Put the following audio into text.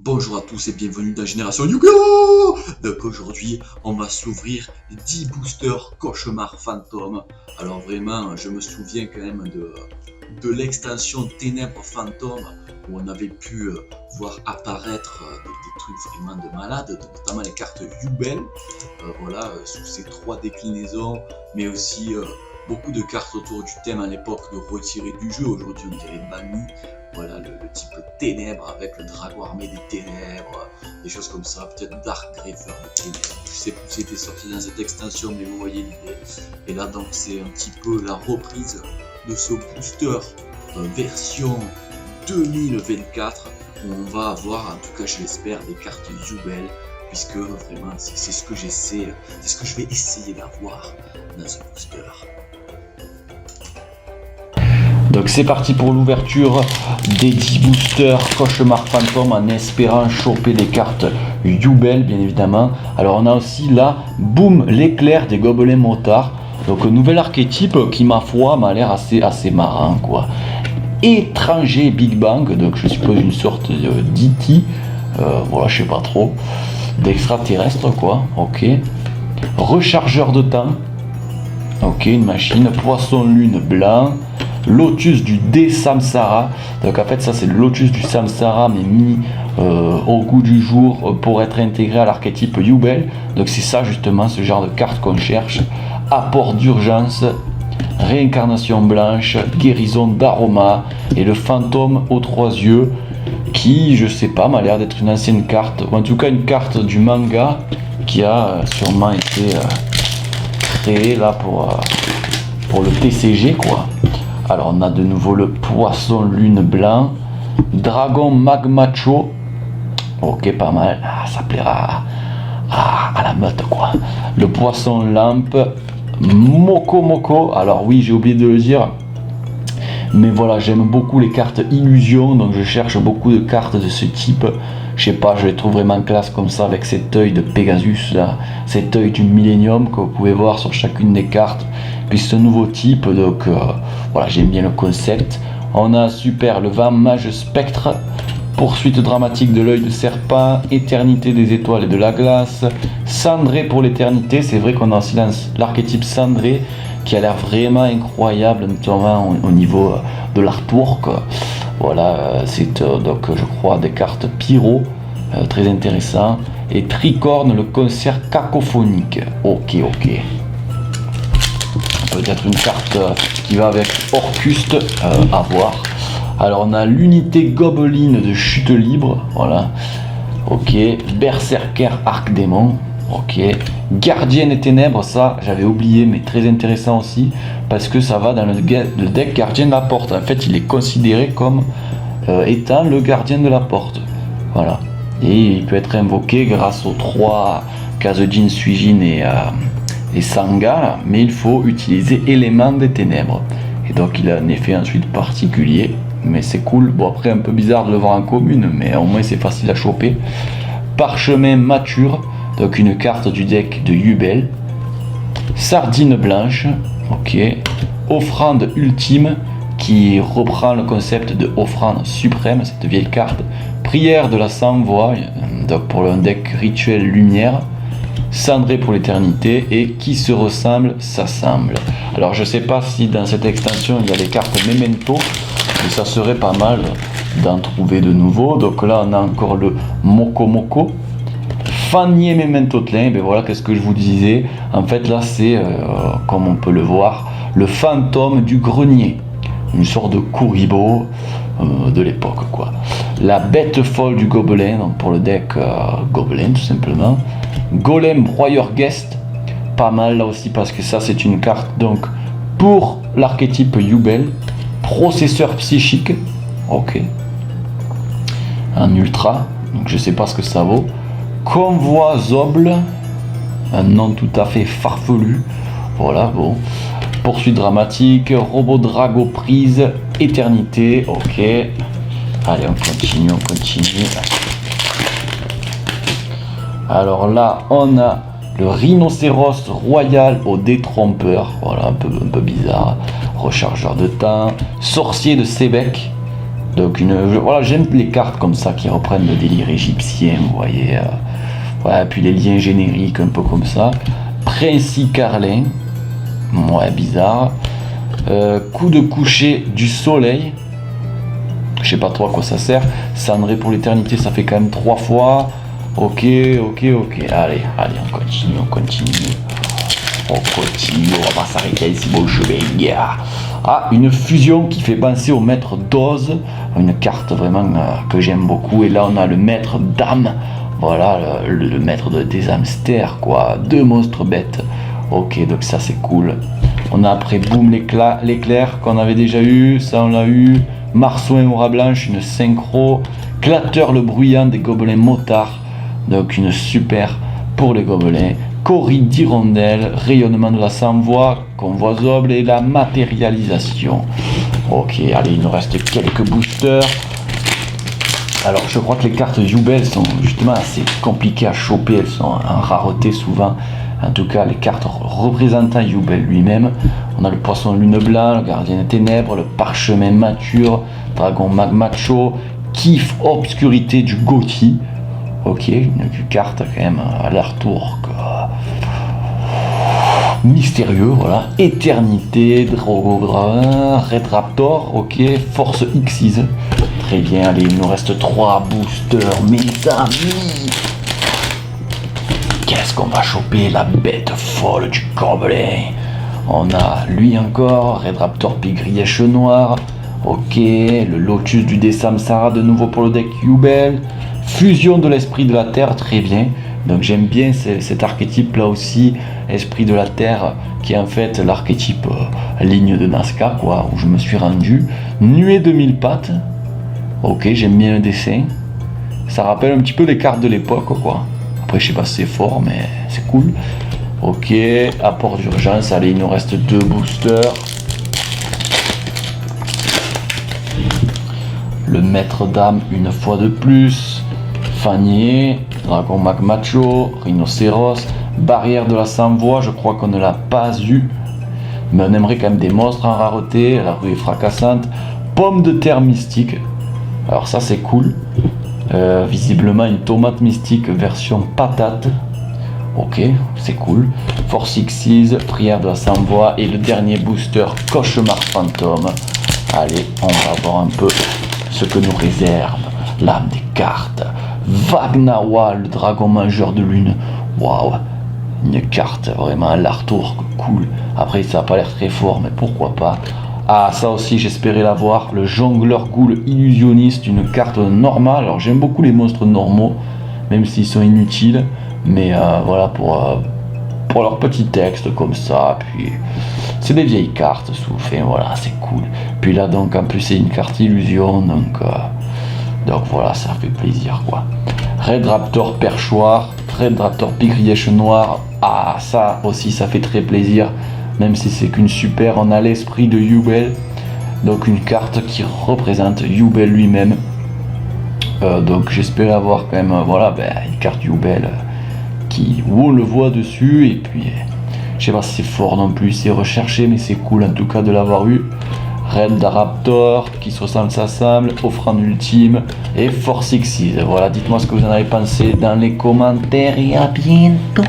Bonjour à tous et bienvenue dans Génération Yu-Gi-Oh! Donc aujourd'hui, on va s'ouvrir 10 boosters Cauchemar Fantôme. Alors vraiment, je me souviens quand même de l'extension Ténèbres Fantôme où on avait pu voir apparaître des trucs vraiment de malades, notamment les cartes Yubel, sous ces 3 déclinaisons, mais aussi beaucoup de cartes autour du thème à l'époque de retirer du jeu. Aujourd'hui, on dirait banni. Voilà, le type ténèbres avec le dragon armé des ténèbres, des choses comme ça, peut-être Dark Greffer de ténèbres. Je sais plus si c'était sorti dans cette extension, mais vous voyez l'idée. Et là, donc, c'est un petit peu la reprise de ce booster version 2024, où on va avoir, en tout cas, je l'espère, des cartes Yubel, puisque vraiment, c'est ce que j'essaie, c'est ce que je vais essayer d'avoir dans ce booster. Donc c'est parti pour l'ouverture des 10 boosters Cauchemar Fantôme en espérant choper des cartes Yubel bien évidemment. Alors on a aussi là, boum, l'éclair des gobelins motards. Donc un nouvel archétype qui ma foi m'a l'air assez marrant quoi. Étranger Big Bang, donc je suppose une sorte d'E.T. Voilà, je sais pas trop. D'extraterrestre quoi, ok. Rechargeur de temps. Ok, une machine. Poisson lune blanc. Lotus du dé Samsara, donc en fait ça c'est le Lotus du Samsara mais mis au goût du jour pour être intégré à l'archétype Yubel. Donc c'est ça justement, ce genre de carte qu'on cherche. Apport d'urgence, réincarnation blanche, guérison d'aroma et le fantôme aux 3 yeux qui je sais pas m'a l'air d'être une ancienne carte, ou en tout cas une carte du manga qui a sûrement été créée là pour le TCG quoi. Alors on a de nouveau le poisson lune blanc, dragon magmacho, ok pas mal, ça plaira à la meute quoi. Le poisson lampe, Moko, alors oui j'ai oublié de le dire, mais voilà j'aime beaucoup les cartes illusion, donc je cherche beaucoup de cartes de ce type. Je sais pas, je les trouve vraiment classe comme ça avec cet œil de Pegasus là, cet œil du Millennium que vous pouvez voir sur chacune des cartes. Puis ce nouveau type, donc voilà, j'aime bien le concept. On a super le vent mage spectre, poursuite dramatique de l'œil de serpent, éternité des étoiles et de la glace, cendré pour l'éternité. C'est vrai qu'on a aussi l'archétype cendré qui a l'air vraiment incroyable, notamment au niveau de l'artwork. Voilà, c'est donc je crois des cartes pyro, très intéressant. Et tricorne, le concert cacophonique. Ok. Peut-être une carte qui va avec Orcuste, à voir. Alors on a l'unité gobeline de chute libre, voilà. Ok, berserker arc-démon. Ok, gardien des ténèbres, ça j'avais oublié mais très intéressant aussi parce que ça va dans le deck gardien de la porte. En fait il est considéré comme étant le gardien de la porte, voilà, et il peut être invoqué grâce aux 3 Kazejin, Suijin et Sanga, mais il faut utiliser élément des ténèbres et donc il a un effet ensuite particulier, mais c'est cool. Bon après un peu bizarre de le voir en commune, mais au moins c'est facile à choper. Parchemin mature, donc une carte du deck de Yubel. Sardine blanche, ok. Offrande ultime, qui reprend le concept de offrande suprême, cette vieille carte. Prière de la sans-voix, donc pour le deck rituel lumière. Cendré pour l'éternité, et qui se ressemble s'assemble. Alors je sais pas si dans cette extension il y a les cartes Memento, mais ça serait pas mal d'en trouver de nouveaux. Donc là on a encore le Moko. Fanier Memento Tlin, ben voilà, qu'est-ce que je vous disais. En fait là c'est, comme on peut le voir, le fantôme du grenier. Une sorte de Kuribo de l'époque quoi. La bête folle du gobelin, donc pour le deck gobelin tout simplement. Golem broyeur guest, pas mal là aussi parce que ça c'est une carte donc pour l'archétype Yubel. Processeur psychique, ok, un ultra, donc je sais pas ce que ça vaut. Convoi Zoble, un nom tout à fait farfelu, voilà bon. Poursuite dramatique, robot drago prise, éternité, ok. Allez, on continue. Alors là, on a le rhinocéros royal au détrompeur, voilà, un peu bizarre. Rechargeur de temps, sorcier de Sébec, Donc voilà, j'aime les cartes comme ça qui reprennent le délire égyptien, vous voyez. Ouais, puis les liens génériques un peu comme ça. Princi Carlin, ouais, bizarre. Coup de coucher du soleil. Je sais pas trop à quoi ça sert. Cendré pour l'éternité, ça fait quand même 3 fois. Ok. Allez, on continue. On va pas s'arrêter ici, bon chemin. Ah, une fusion qui fait penser au maître d'Oz. Une carte vraiment que j'aime beaucoup. Et là, on a le maître d'âme. Voilà, le maître des hamsters, quoi. 2 monstres bêtes. Ok, donc ça, c'est cool. On a après Boom l'éclair qu'on avait déjà eu. Ça, on l'a eu. Marceau et Aura Blanche, une synchro. Clatter le bruyant des gobelins motards. Donc une super pour les gobelins. Cory d'hirondelle, rayonnement de la sans-voix, convoisable et la matérialisation. Ok, allez, il nous reste quelques boosters. Alors je crois que les cartes Yubel sont justement assez compliquées à choper, elles sont en rareté souvent. En tout cas, les cartes représentant Yubel lui-même. On a le poisson lune blanc, le gardien des ténèbres, le parchemin mature, dragon magmacho, kiff obscurité du Gothi. Ok, une carte quand même à l'artour mystérieux, voilà. Éternité, Drogodra, Red Raptor, ok, Force Xyz. Très bien, allez, il nous reste 3 boosters, mes amis. Qu'est-ce qu'on va choper? La bête folle du gobelin. On a lui encore, Red Raptor Pigrièche Noire. Ok, le Lotus du Desamsara de nouveau pour le deck Yubel. Fusion de l'esprit de la terre, très bien. Donc j'aime bien cet archétype là aussi, esprit de la terre, qui est en fait l'archétype ligne de Nazca, quoi, où je me suis rendu. Nuée de 1000 pattes. Ok, j'aime bien le dessin. Ça rappelle un petit peu les cartes de l'époque, quoi. Après, je sais pas si c'est fort, mais c'est cool. Ok, apport d'urgence. Allez, il nous reste 2 boosters. Le maître d'âme, une fois de plus. Fanier, dragon magmacho, rhinocéros. Barrière de la sans-voix, je crois qu'on ne l'a pas eu. Mais on aimerait quand même des monstres en rareté. La rue est fracassante. Pomme de terre mystique. Alors ça, c'est cool. Visiblement une tomate mystique version patate. Ok, c'est cool. Force Xyz, prière de la sans-voix et le dernier booster cauchemar fantôme. Allez, on va voir un peu ce que nous réserve l'âme des cartes. Vagnawa, le dragon mangeur de lune. Waouh, une carte vraiment à l'artour, cool. Après ça n'a pas l'air très fort, mais pourquoi pas. Ah, ça aussi, j'espérais l'avoir. Le jongleur ghoul illusionniste, une carte normale. Alors, j'aime beaucoup les monstres normaux, même s'ils sont inutiles. Mais voilà, pour leur petit texte comme ça. Puis, c'est des vieilles cartes, enfin, voilà, c'est cool. Puis là, donc, en plus, c'est une carte illusion. Donc voilà, ça fait plaisir, quoi. Red Raptor perchoir, Red Raptor pigrièche noire. Ah, ça aussi, ça fait très plaisir. Même si c'est qu'une super, on a l'esprit de Yubel. Donc une carte qui représente Yubel lui-même. Donc j'espérais avoir quand même une carte Yubel où on le voit dessus. Et puis je sais pas si c'est fort non plus, c'est recherché, mais c'est cool en tout cas de l'avoir eu. Red Raptor qui se ressemble, s'assemble, offrande ultime et Force Xyz. Voilà, dites-moi ce que vous en avez pensé dans les commentaires et à bientôt.